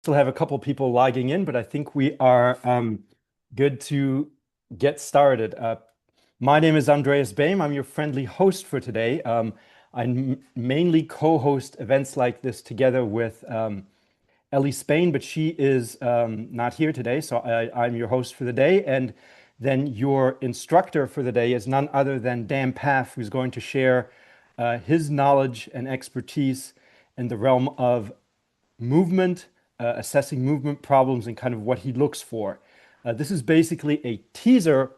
Still have a couple people logging in, but I think we are good to get started. My name is Andreas Baim. I'm your friendly host for today. I mainly co-host events like this together with Ellie Spain, but she is not here today, so I'm your host for the day. And then your instructor for the day is none other than Dan Paff, who's going to share his knowledge and expertise in the realm of movement, assessing movement problems, and kind of what he looks for. This is basically a teaser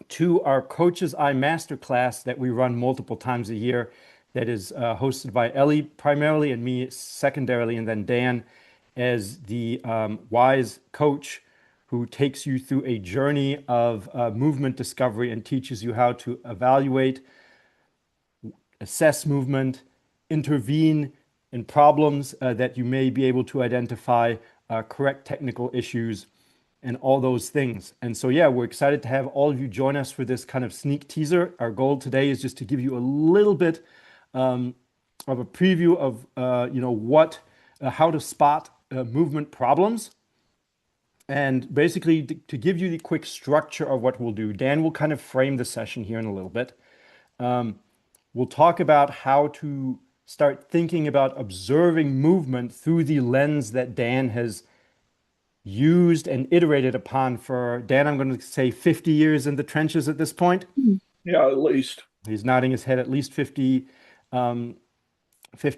to our Coach's Eye Masterclass that we run multiple times a year, that is hosted by Ellie primarily and me secondarily, and then Dan as the wise coach who takes you through a journey of movement discovery and teaches you how to evaluate, assess movement, intervene in problems that you may be able to identify, correct technical issues, and all those things. And so, yeah, we're excited to have all of you join us for this kind of sneak teaser. Our goal today is just to give you a little bit of a preview of, how to spot movement problems. And basically, to give you the quick structure of what we'll do, Dan will kind of frame the session here in a little bit. We'll talk about how to start thinking about observing movement through the lens that Dan has used and iterated upon for, Dan, I'm going to say 50 years in the trenches at this point. Yeah, at least. He's nodding his head, at least 50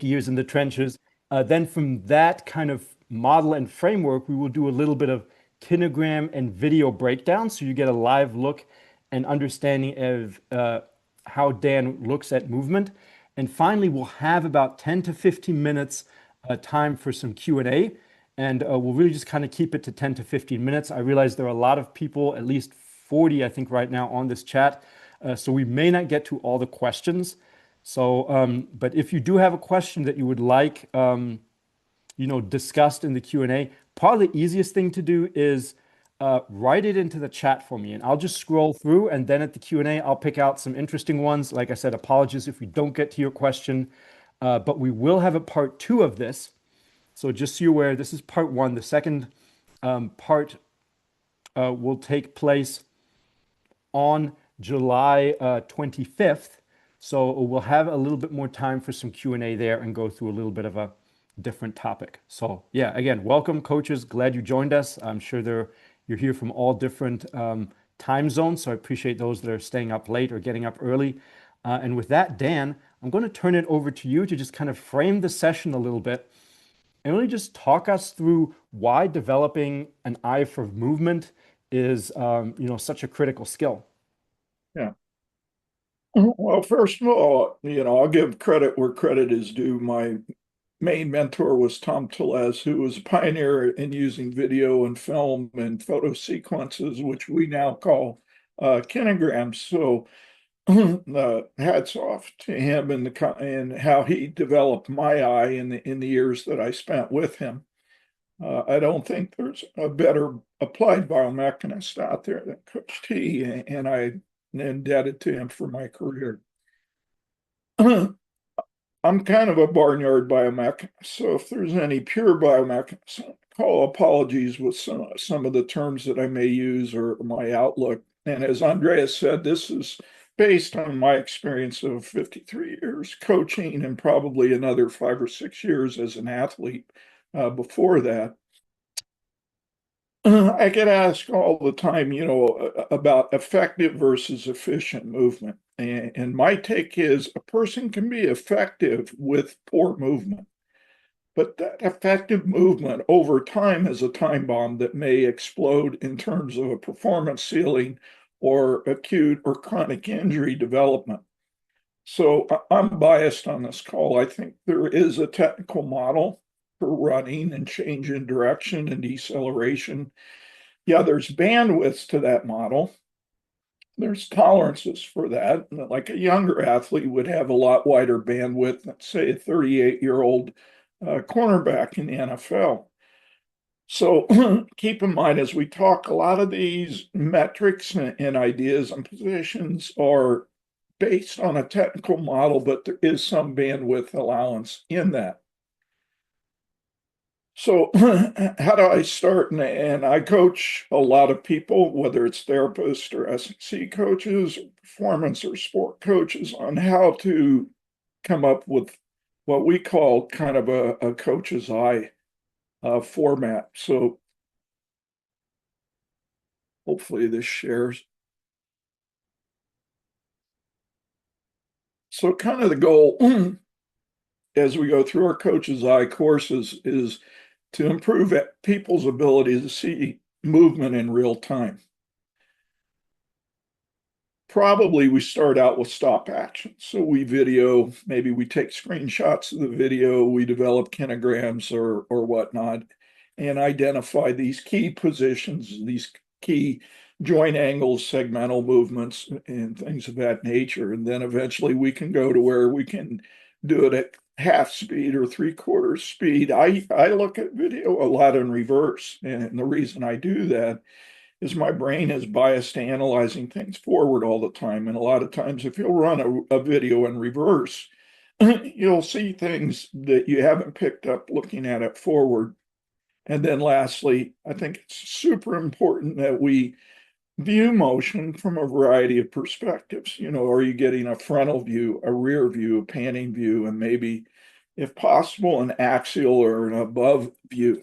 years in the trenches. Then from that kind of model and framework, we will do a little bit of kinegram and video breakdown. So you get a live look and understanding of how Dan looks at movement. And finally, we'll have about 10 to 15 minutes time for some Q&A. And we'll really just kind of keep it to 10 to 15 minutes. I realize there are a lot of people, at least 40, I think, right now on this chat. So we may not get to all the questions. So, but if you do have a question that you would like, discussed in the Q&A, probably the easiest thing to do is write it into the chat for me, and I'll just scroll through, and then at the Q&A, I'll pick out some interesting ones. Like I said, apologies if we don't get to your question, but we will have a part two of this. So just so you're aware, this is part one. The second part will take place on July 25th. So we'll have a little bit more time for some Q&A there and go through a little bit of a different topic. So yeah, again, welcome coaches. Glad you joined us. I'm sure you're here from all different time zones. So I appreciate those that are staying up late or getting up early. And with that, Dan, I'm going to turn it over to you to just kind of frame the session a little bit and really just talk us through why developing an eye for movement is, such a critical skill. Yeah. Well, first of all, I'll give credit where credit is due. My main mentor was Tom Tellez, who was a pioneer in using video and film and photo sequences, which we now call kinograms. So hats off to him and how he developed my eye in the years that I spent with him. I don't think there's a better applied biomechanist out there than Coach T, and I'm indebted to him for my career. I'm kind of a barnyard biomechanist, so if there's any pure biomechanists, call apologies with some of the terms that I may use or my outlook. And as Andreas said, this is based on my experience of 53 years coaching and probably another 5 or 6 years as an athlete before that. I get asked all the time, about effective versus efficient movement. And my take is a person can be effective with poor movement, but that effective movement over time is a time bomb that may explode in terms of a performance ceiling or acute or chronic injury development. So I'm biased on this call. I think there is a technical model for running and change in direction and deceleration. Yeah, there's bandwidths to that model. There's tolerances for that. Like a younger athlete would have a lot wider bandwidth than, say, a 38-year-old cornerback in the NFL. So keep in mind as we talk, a lot of these metrics and ideas and positions are based on a technical model, but there is some bandwidth allowance in that. So, how do I start? And I coach a lot of people, whether it's therapists or S&C coaches, or performance or sport coaches, on how to come up with what we call kind of a coach's eye format. So, hopefully, this shares. So, kind of the goal as we go through our coach's eye courses is to improve people's ability to see movement in real time. Probably we start out with stop action. So we video, maybe we take screenshots of the video, we develop kinograms or whatnot, and identify these key positions, these key joint angles, segmental movements, and things of that nature. And then eventually we can go to where we can do it at half speed or three-quarters speed. I look at video a lot in reverse. And the reason I do that is my brain is biased to analyzing things forward all the time. And a lot of times, if you'll run a video in reverse, you'll see things that you haven't picked up looking at it forward. And then lastly, I think it's super important that we view motion from a variety of perspectives. You know, are you getting a frontal view, a rear view, a panning view, and maybe, if possible, an axial or an above view?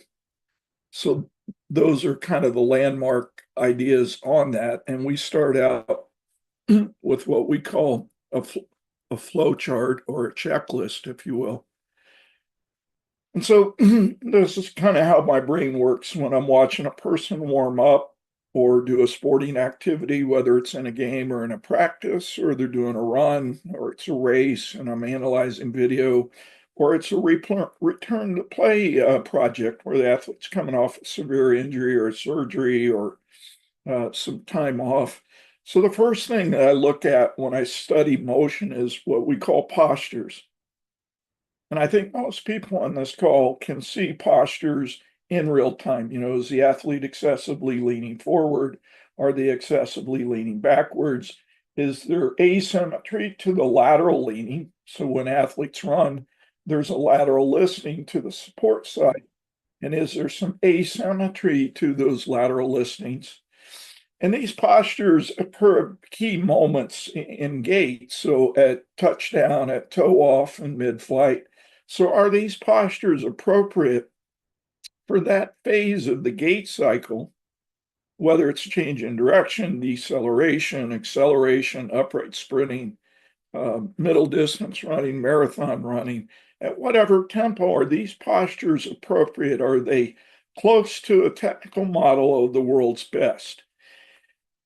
So those are kind of the landmark ideas on that. And we start out with what we call a flow chart or a checklist, if you will. And so this is kind of how my brain works when I'm watching a person warm up or do a sporting activity, whether it's in a game or in a practice, or they're doing a run, or it's a race, and I'm analyzing video, or it's a return to play project where the athlete's coming off a severe injury or a surgery or some time off. So the first thing that I look at when I study motion is what we call postures. And I think most people on this call can see postures in real time. You know, is the athlete excessively leaning forward? Are they excessively leaning backwards? Is there asymmetry to the lateral leaning? So when athletes run, there's a lateral listening to the support side. And is there some asymmetry to those lateral listenings? And these postures occur at key moments in gait. So at touchdown, at toe off, and mid flight. So are these postures appropriate for that phase of the gait cycle, whether it's change in direction, deceleration, acceleration, upright sprinting, middle distance running, marathon running, at whatever tempo? Are these postures appropriate? Are they close to a technical model of the world's best?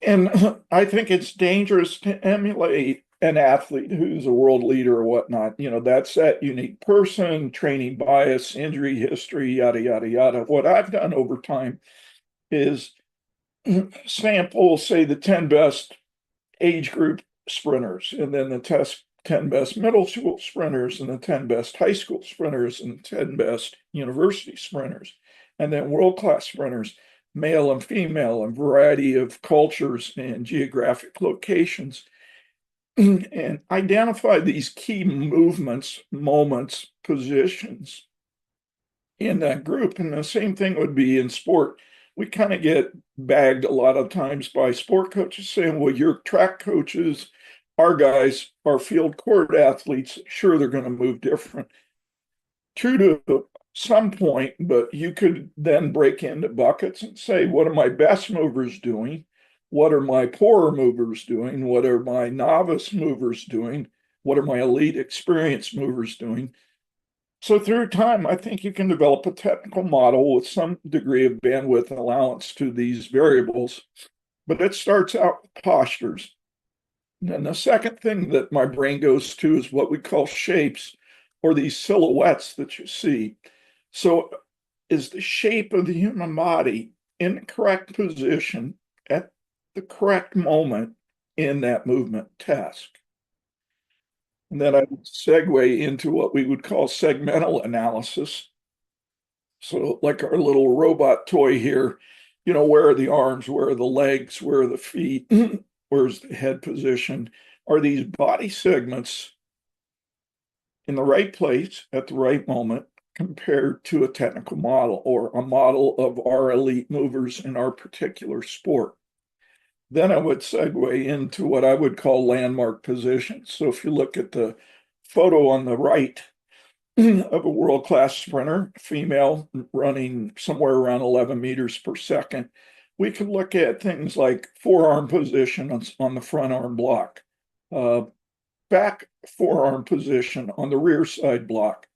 And I think it's dangerous to emulate an athlete who's a world leader or whatnot. You know, that's that unique person, training bias, injury history, yada, yada, yada. What I've done over time is sample, say, the 10 best age group sprinters, and then the 10 best middle school sprinters, and the 10 best high school sprinters, and the 10 best university sprinters, and then world-class sprinters, male and female, and variety of cultures and geographic locations, and identify these key movements, moments, positions in that group. And the same thing would be in sport. We kind of get bagged a lot of times by sport coaches saying, well, your track coaches, our guys, our field court athletes, sure, they're going to move different. True to some point, but you could then break into buckets and say, what are my best movers doing? What are my poorer movers doing? What are my novice movers doing? What are my elite experienced movers doing? So through time, I think you can develop a technical model with some degree of bandwidth allowance to these variables, but it starts out with postures. And the second thing that my brain goes to is what we call shapes, or these silhouettes that you see. So is the shape of the human body in the correct position at the correct moment in that movement task? And then I would segue into what we would call segmental analysis. So, like our little robot toy here, you know, where are the arms? Where are the legs? Where are the feet? Where's the head position? Are these body segments in the right place at the right moment? compared to a technical model or a model of our elite movers in our particular sport. Then I would segue into what I would call landmark positions. So if you look at the photo on the right of a world-class sprinter, female, running somewhere around 11 meters per second, we could look at things like forearm position on the front arm block, back forearm position on the rear side block,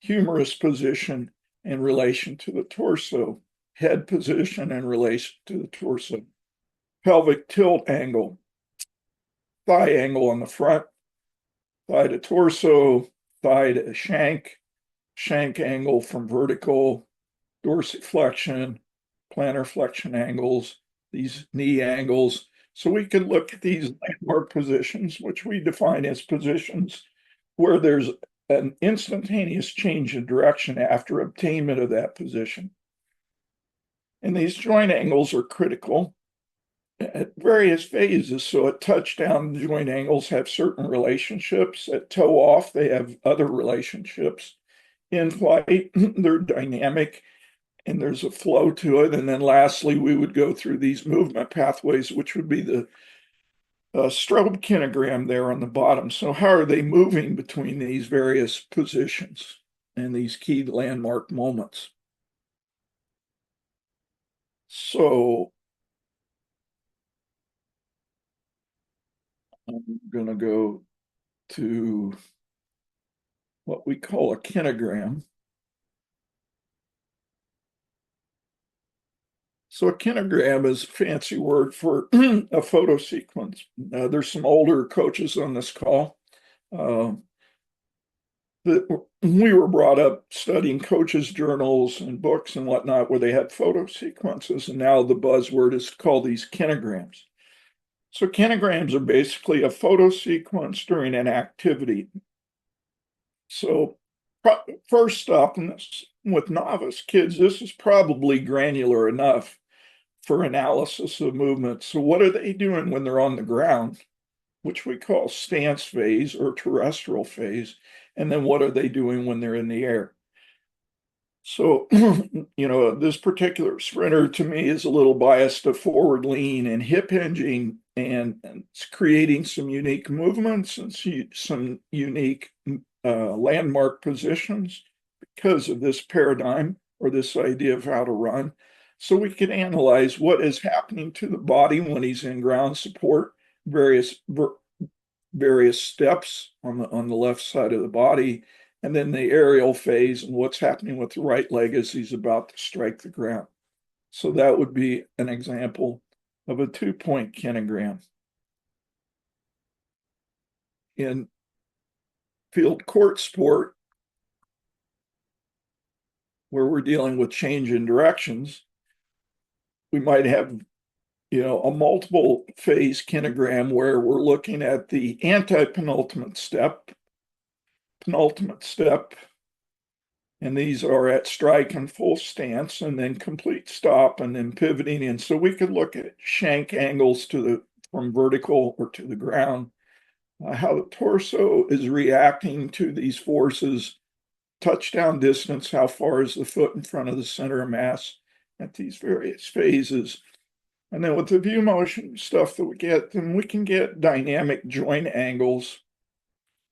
humerus position in relation to the torso, head position in relation to the torso, pelvic tilt angle, thigh angle on the front, thigh to torso, thigh to shank, shank angle from vertical, dorsiflexion, plantar flexion angles, these knee angles. So we can look at these landmark positions, which we define as positions where there's an instantaneous change in direction after obtainment of that position. And these joint angles are critical at various phases. So at touchdown, the joint angles have certain relationships. At toe off, they have other relationships. In flight, they're dynamic and there's a flow to it. And then lastly, we would go through these movement pathways, which would be the strobe kinogram there on the bottom. So how are they moving between these various positions and these key landmark moments? So I'm going to go to what we call a kinogram. So a kinogram is a fancy word for a photo sequence. There's some older coaches on this call. That we were brought up studying coaches' journals and books and whatnot where they had photo sequences, and now the buzzword is called these kinograms. So kinograms are basically a photo sequence during an activity. So first up, with novice kids, this is probably granular enough for analysis of movement. So what are they doing when they're on the ground, which we call stance phase or terrestrial phase? And then what are they doing when they're in the air? So, this particular sprinter to me is a little biased to forward lean and hip hinging, and it's creating some unique movements and some unique landmark positions because of this paradigm or this idea of how to run. So we can analyze what is happening to the body when he's in ground support, various steps on the left side of the body, and then the aerial phase and what's happening with the right leg as he's about to strike the ground. So that would be an example of a 2-point kinogram. In field court sport, where we're dealing with change in directions, we might have a multiple phase kinogram where we're looking at the anti-penultimate step, penultimate step, and these are at strike and full stance, and then complete stop, and then pivoting in. So we could look at shank angles from vertical or to the ground, how the torso is reacting to these forces, touchdown distance, how far is the foot in front of the center of mass at these various phases. And then with the view motion stuff that we get, then we can get dynamic joint angles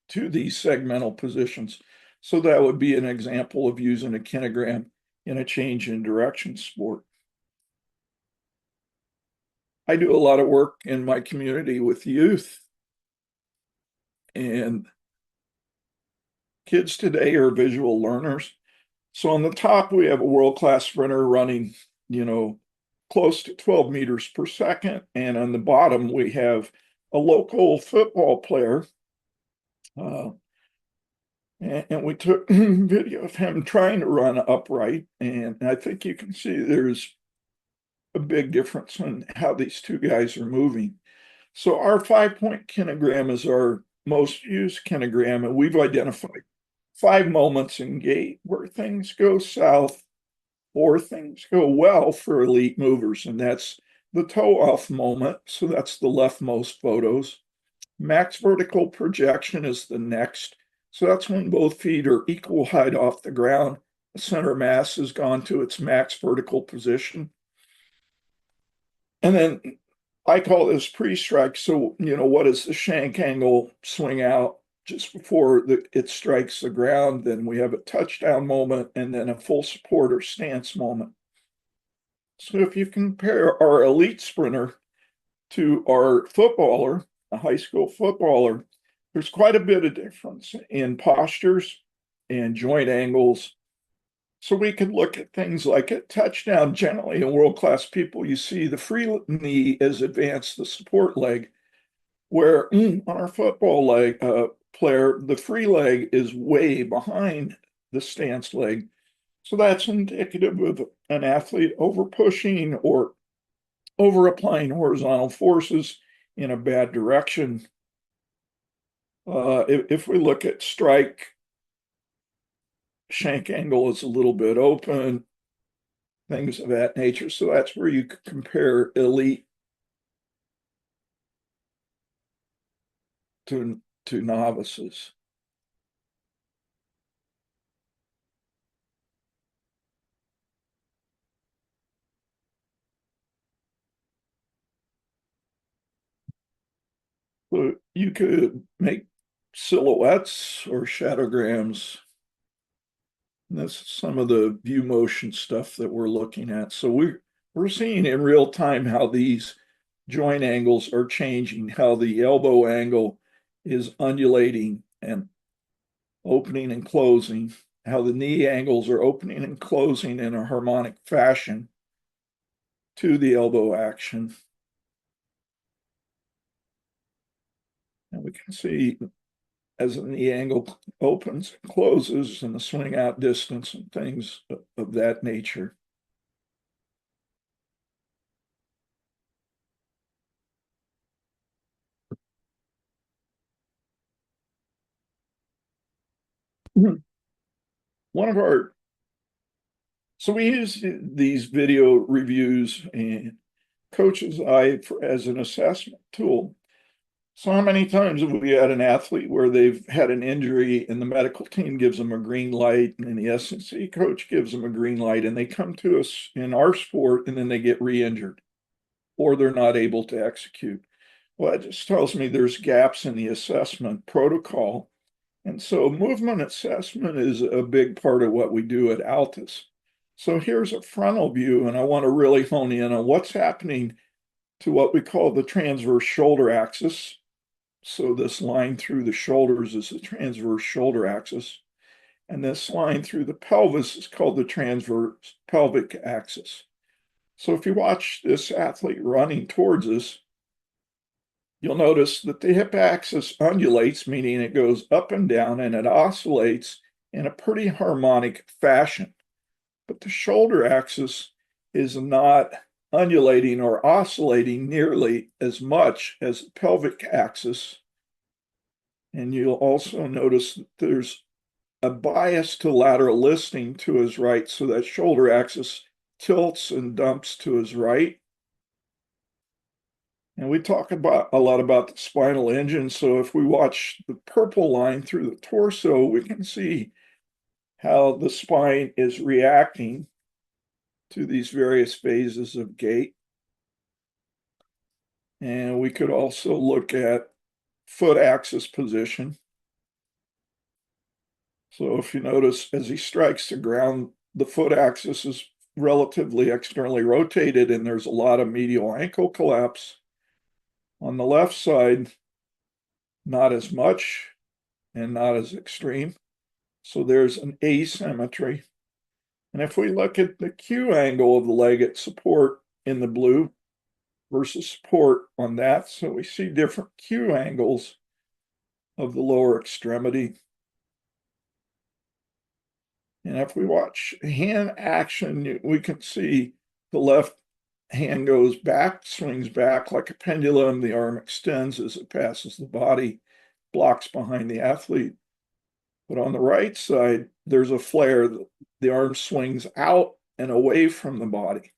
to these segmental positions. So that would be an example of using a kinogram in a change in direction sport. I do a lot of work in my community with youth, and kids today are visual learners. So on the top, we have a world-class sprinter running, close to 12 meters per second. And on the bottom, we have a local football player. And we took video of him trying to run upright. And I think you can see there's a big difference in how these two guys are moving. So our 5-point kinogram is our most used kinogram, and we've identified 5 moments in gait where things go south or things go well for elite movers. And that's the toe off moment. So that's the leftmost photos. Max vertical projection is the next. So that's when both feet are equal height off the ground center of mass has gone to its max vertical position. And then I call this pre-strike. So, what does the shank angle swing out just before it strikes the ground? Then we have a touchdown moment and then a full support or stance moment. So if you compare our elite sprinter to our footballer, a high school footballer, there's quite a bit of difference in postures and joint angles. So we could look at things like a touchdown. Generally in world-class people, you see the free knee is advanced the support leg, where on our football leg player, the free leg is way behind the stance leg. So that's indicative of an athlete over pushing or over applying horizontal forces in a bad direction. If we look at strike, shank angle is a little bit open, things of that nature. So that's where you could compare elite to novices. So you could make silhouettes or shadowgrams. And this is some of the view motion stuff that we're looking at. So we're seeing in real time how these joint angles are changing, how the elbow angle is undulating and opening and closing, how the knee angles are opening and closing in a harmonic fashion to the elbow action. And we can see as the knee angle opens and closes and the swing out distance and things of that nature. One of our, so we use these video reviews and coach's eye as an assessment tool. So how many times have we had an athlete where they've had an injury and the medical team gives them a green light and the S&C coach gives them a green light and they come to us in our sport and then they get re-injured or they're not able to execute? Well, it just tells me there's gaps in the assessment protocol. And so movement assessment is a big part of what we do at Altus. So here's a frontal view, and I want to really hone in on what's happening to what we call the transverse shoulder axis. So this line through the shoulders is the transverse shoulder axis. And this line through the pelvis is called the transverse pelvic axis. So if you watch this athlete running towards us, you'll notice that the hip axis undulates, meaning it goes up and down and it oscillates in a pretty harmonic fashion. But the shoulder axis is not undulating or oscillating nearly as much as the pelvic axis. And you'll also notice that there's a bias to lateral listing to his right, so that shoulder axis tilts and dumps to his right. And we talk about a lot about the spinal engine. So if we watch the purple line through the torso, we can see how the spine is reacting to these various phases of gait. And we could also look at foot axis position. So if you notice, as he strikes the ground, the foot axis is relatively externally rotated and there's a lot of medial ankle collapse. On the left side, not as much and not as extreme. So there's an asymmetry. And if we look at the Q angle of the leg at support in the blue versus support on that, so we see different Q angles of the lower extremity. And if we watch hand action, we can see the left hand goes back, swings back like a pendulum. The arm extends as it passes the body, blocks behind the athlete. But on the right side, there's a flare. The arm swings out and away from the body.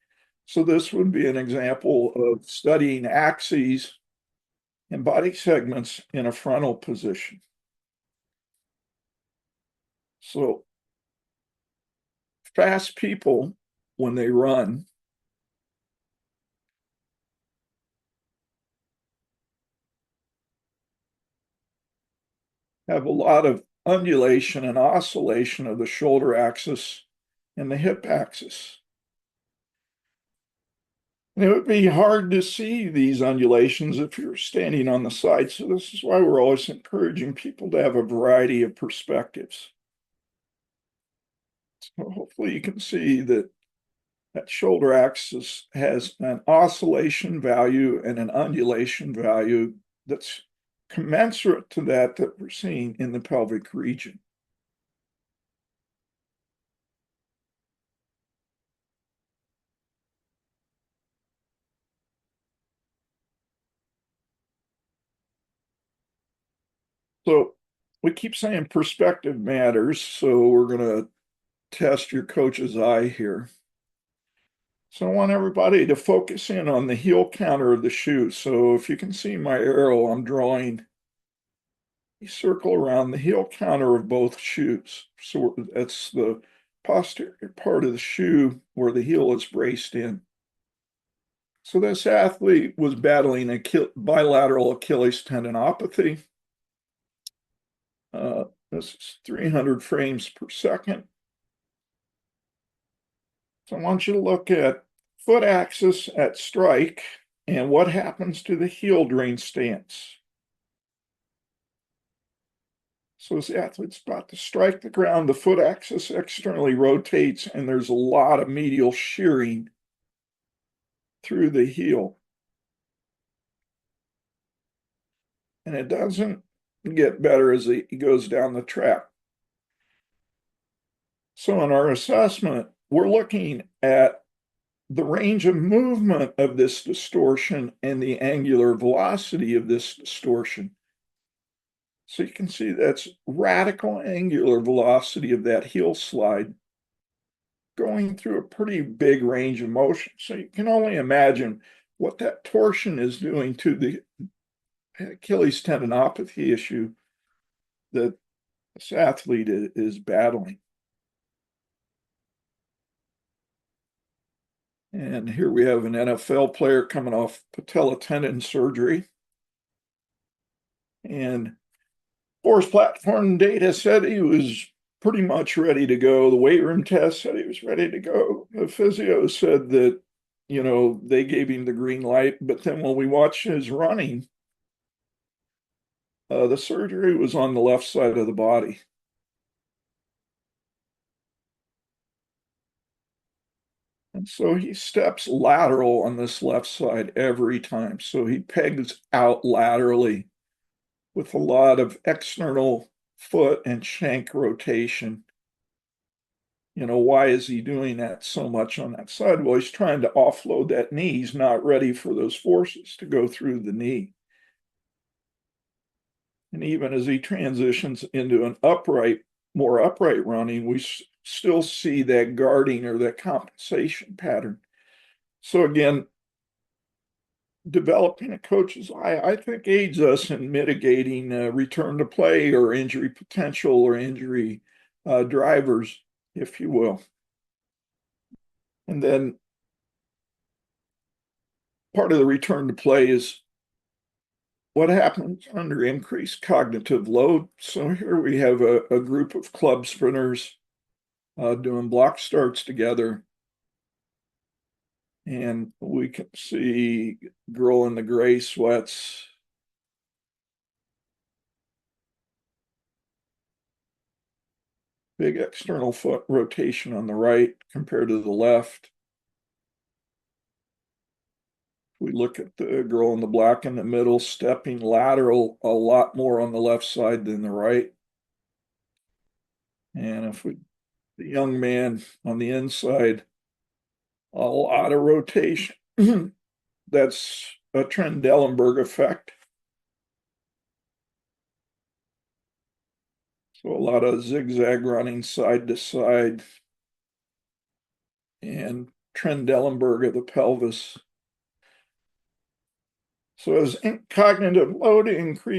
So this would be an example of studying axes and body segments in a frontal position. So fast people, when they run, have a lot of undulation and oscillation of the shoulder axis and the hip axis. And it would be hard to see these undulations if you're standing on the side. So this is why we're always encouraging people to have a variety of perspectives. So hopefully you can see that that shoulder axis has an oscillation value and an undulation value that's commensurate to that we're seeing in the pelvic region. So we keep saying perspective matters, so we're going to test your coach's eye here. So I want everybody to focus in on the heel counter of the shoe. So if you can see my arrow, I'm drawing a circle around the heel counter of both shoes. So that's the posterior part of the shoe where the heel is braced in. So this athlete was battling bilateral Achilles tendinopathy. This is 300 frames per second. So I want you to look at foot axis at strike and what happens to the heel drain stance. So as the athlete's about to strike the ground, the foot axis externally rotates and there's a lot of medial shearing through the heel. And it doesn't get better as he goes down the track. So in our assessment, we're looking at the range of movement of this distortion and the angular velocity of this distortion. So you can see that's radical angular velocity of that heel slide going through a pretty big range of motion. So you can only imagine what that torsion is doing to the Achilles tendinopathy issue that this athlete is battling. And here we have an NFL player coming off patella tendon surgery. And force platform data said he was pretty much ready to go. The weight room test said he was ready to go. The physio said that, they gave him the green light. But then when we watched his running, the surgery was on the left side of the body. And so he steps lateral on this left side every time. So he pegs out laterally with a lot of external foot and shank rotation. Why is he doing that so much on that side? Well, he's trying to offload that knee. He's not ready for those forces to go through the knee. And even as he transitions into an more upright running, we still see that guarding or that compensation pattern. So again, developing a coach's eye, I think, aids us in mitigating return to play or injury potential or injury drivers, if you will. And then part of the return to play is what happens under increased cognitive load. So here we have a group of club sprinters doing block starts together. And we can see girl in the gray sweats. Big external foot rotation on the right compared to the left. We look at the girl in the black in the middle, stepping lateral a lot more on the left side than the right. And the young man on the inside, a lot of rotation. That's a Trendelenburg effect. So a lot of zigzag running side to side and Trendelenburg of the pelvis. So as cognitive load increases,